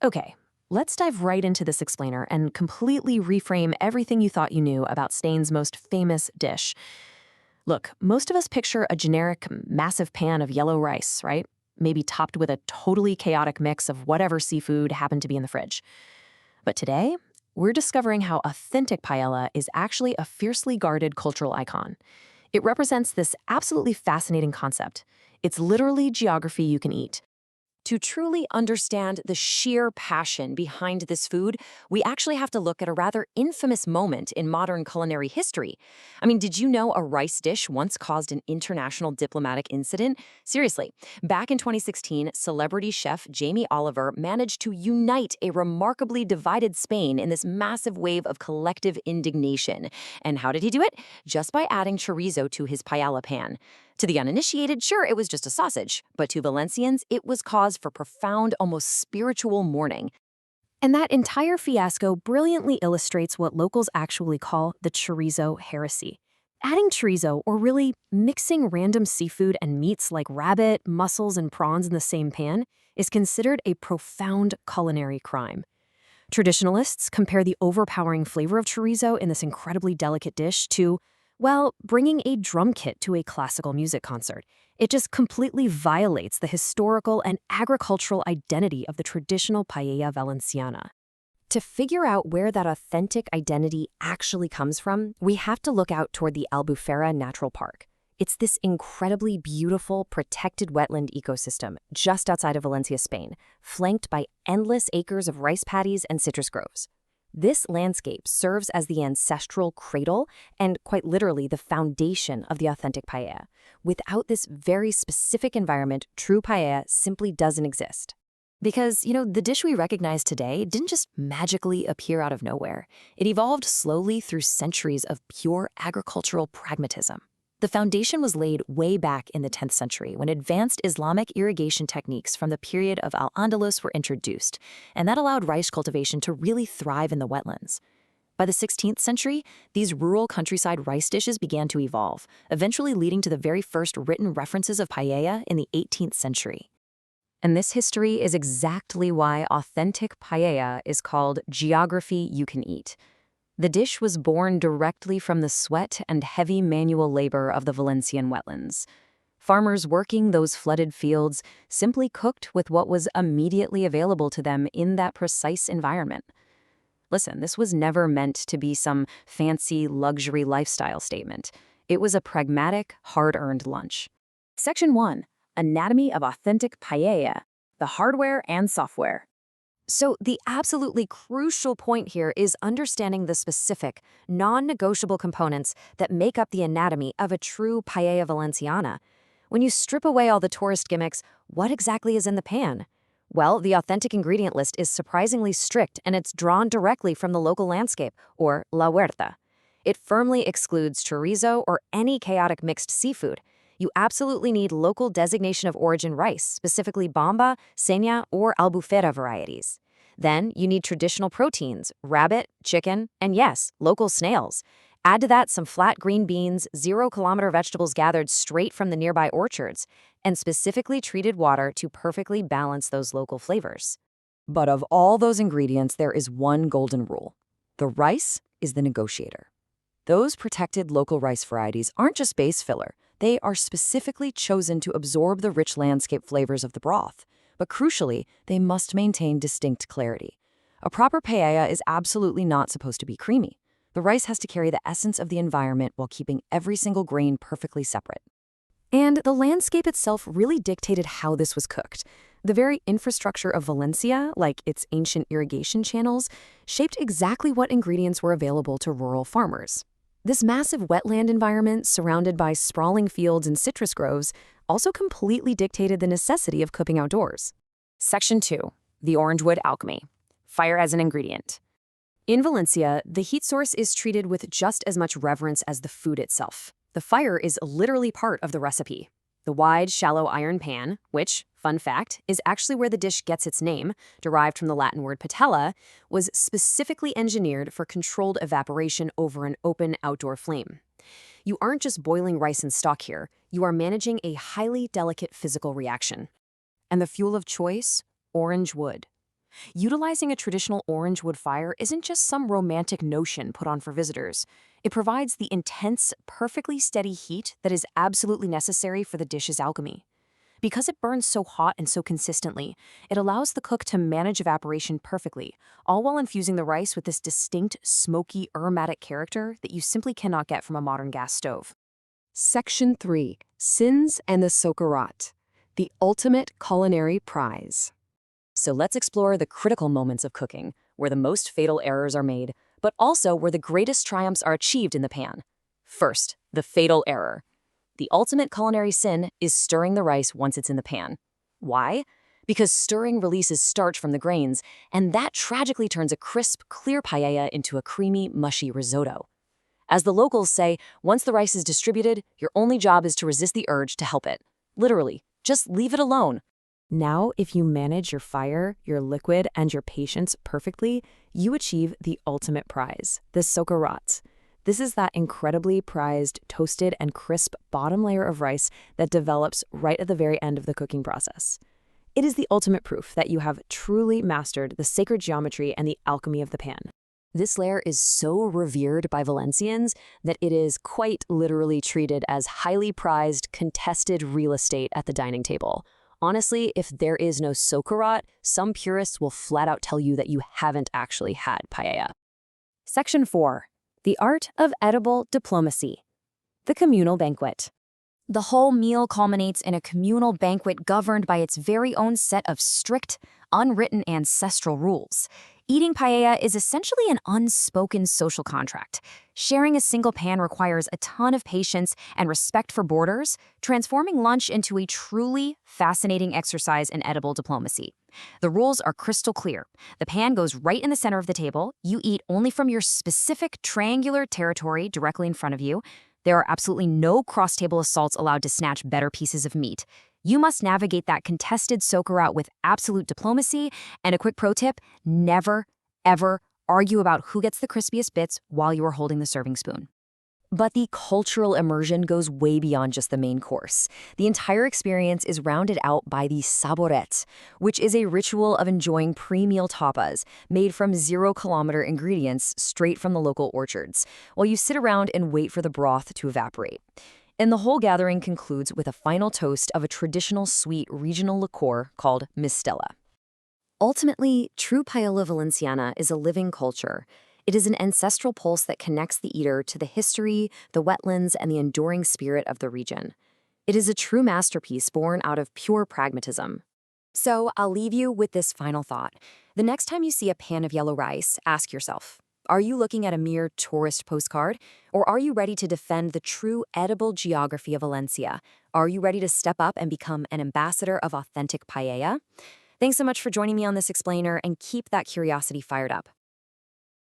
Okay, let's dive right into this explainer and completely reframe everything you thought you knew about Spain's most famous dish. Look, most of us picture a generic, massive pan of yellow rice, right? Maybe topped with a totally chaotic mix of whatever seafood happened to be in the fridge. But today, we're discovering how authentic paella is actually a fiercely guarded cultural icon. It represents this absolutely fascinating concept. It's literally geography you can eat. To truly understand the sheer passion behind this food, we actually have to look at a rather infamous moment in modern culinary history. I mean, did you know a rice dish once caused an international diplomatic incident? Seriously, back in 2016, celebrity chef Jamie Oliver managed to unite a remarkably divided Spain in this massive wave of collective indignation. And how did he do it? Just by adding chorizo to his paella pan. To the uninitiated, sure, it was just a sausage, but to Valencians, it was cause for profound, almost spiritual mourning. And that entire fiasco brilliantly illustrates what locals actually call the chorizo heresy. Adding chorizo, or really mixing random seafood and meats like rabbit, mussels, and prawns in the same pan, is considered a profound culinary crime. Traditionalists compare the overpowering flavor of chorizo in this incredibly delicate dish to, well, bringing a drum kit to a classical music concert. It just completely violates the historical and agricultural identity of the traditional Paella Valenciana. To figure out where that authentic identity actually comes from, we have to look out toward the Albufera Natural Park. It's this incredibly beautiful, protected wetland ecosystem just outside of Valencia, Spain, flanked by endless acres of rice paddies and citrus groves. This landscape serves as the ancestral cradle and, quite literally, the foundation of the authentic paella. Without this very specific environment, true paella simply doesn't exist. Because, the dish we recognize today didn't just magically appear out of nowhere. It evolved slowly through centuries of pure agricultural pragmatism. The foundation was laid way back in the 10th century when advanced Islamic irrigation techniques from the period of Al-Andalus were introduced, and that allowed rice cultivation to really thrive in the wetlands. By the 16th century, these rural countryside rice dishes began to evolve, eventually leading to the very first written references of paella in the 18th century. And this history is exactly why authentic paella is called geography you can eat. The dish was born directly from the sweat and heavy manual labor of the Valencian wetlands. Farmers working those flooded fields simply cooked with what was immediately available to them in that precise environment. Listen, this was never meant to be some fancy luxury lifestyle statement. It was a pragmatic, hard-earned lunch. Section 1. Anatomy of Authentic Paella, the Hardware and Software. So the absolutely crucial point here is understanding the specific, non-negotiable components that make up the anatomy of a true Paella Valenciana. When you strip away all the tourist gimmicks, what exactly is in the pan? Well, the authentic ingredient list is surprisingly strict, and it's drawn directly from the local landscape, or la huerta. It firmly excludes chorizo or any chaotic mixed seafood. You absolutely need local designation of origin rice, specifically bamba, seña, or albufera varieties. Then you need traditional proteins, rabbit, chicken, and yes, local snails. Add to that some flat green beans, 0-kilometer vegetables gathered straight from the nearby orchards, and specifically treated water to perfectly balance those local flavors. But of all those ingredients, there is one golden rule. The rice is the negotiator. Those protected local rice varieties aren't just base filler. They are specifically chosen to absorb the rich landscape flavors of the broth. But crucially, they must maintain distinct clarity. A proper paella is absolutely not supposed to be creamy. The rice has to carry the essence of the environment while keeping every single grain perfectly separate. And the landscape itself really dictated how this was cooked. The very infrastructure of Valencia, like its ancient irrigation channels, shaped exactly what ingredients were available to rural farmers. This massive wetland environment, surrounded by sprawling fields and citrus groves, also completely dictated the necessity of cooking outdoors. Section 2. The orangewood alchemy. Fire as an ingredient. In Valencia, the heat source is treated with just as much reverence as the food itself. The fire is literally part of the recipe. The wide, shallow iron pan, which, fun fact, is actually where the dish gets its name, derived from the Latin word patella, was specifically engineered for controlled evaporation over an open outdoor flame. You aren't just boiling rice and stock here, you are managing a highly delicate physical reaction. And the fuel of choice? Orange wood. Utilizing a traditional orange wood fire isn't just some romantic notion put on for visitors. It provides the intense, perfectly steady heat that is absolutely necessary for the dish's alchemy. Because it burns so hot and so consistently, it allows the cook to manage evaporation perfectly, all while infusing the rice with this distinct, smoky, aromatic character that you simply cannot get from a modern gas stove. Section 3. Sins and the Socarrat. The ultimate culinary prize. So let's explore the critical moments of cooking, where the most fatal errors are made, but also where the greatest triumphs are achieved in the pan. First, the fatal error. The ultimate culinary sin is stirring the rice once it's in the pan. Why? Because stirring releases starch from the grains, and that tragically turns a crisp, clear paella into a creamy, mushy risotto. As the locals say, once the rice is distributed, your only job is to resist the urge to help it. Literally, just leave it alone. Now, if you manage your fire, your liquid, and your patience perfectly, you achieve the ultimate prize, the Socarrat. This is that incredibly prized, toasted, and crisp bottom layer of rice that develops right at the very end of the cooking process. It is the ultimate proof that you have truly mastered the sacred geometry and the alchemy of the pan. This layer is so revered by Valencians that it is quite literally treated as highly prized, contested real estate at the dining table. Honestly, if there is no Socarrat, some purists will flat out tell you that you haven't actually had paella. Section 4. The Art of Edible Diplomacy. The Communal Banquet. The whole meal culminates in a communal banquet governed by its very own set of strict, unwritten ancestral rules. Eating paella is essentially an unspoken social contract. Sharing a single pan requires a ton of patience and respect for borders, transforming lunch into a truly fascinating exercise in edible diplomacy. The rules are crystal clear. The pan goes right in the center of the table. You eat only from your specific triangular territory directly in front of you. There are absolutely no cross-table assaults allowed to snatch better pieces of meat. You must navigate that contested Socarrat with absolute diplomacy, and a quick pro tip, never, ever argue about who gets the crispiest bits while you are holding the serving spoon. But the cultural immersion goes way beyond just the main course. The entire experience is rounded out by the Saborets, which is a ritual of enjoying pre-meal tapas made from 0-kilometer ingredients straight from the local orchards, while you sit around and wait for the broth to evaporate. And the whole gathering concludes with a final toast of a traditional sweet regional liqueur called Mistela. Ultimately, true Paella Valenciana is a living culture. It is an ancestral pulse that connects the eater to the history, the wetlands, and the enduring spirit of the region. It is a true masterpiece born out of pure pragmatism. So I'll leave you with this final thought. The next time you see a pan of yellow rice, ask yourself, are you looking at a mere tourist postcard? Or are you ready to defend the true edible geography of Valencia? Are you ready to step up and become an ambassador of authentic paella? Thanks so much for joining me on this explainer, and keep that curiosity fired up.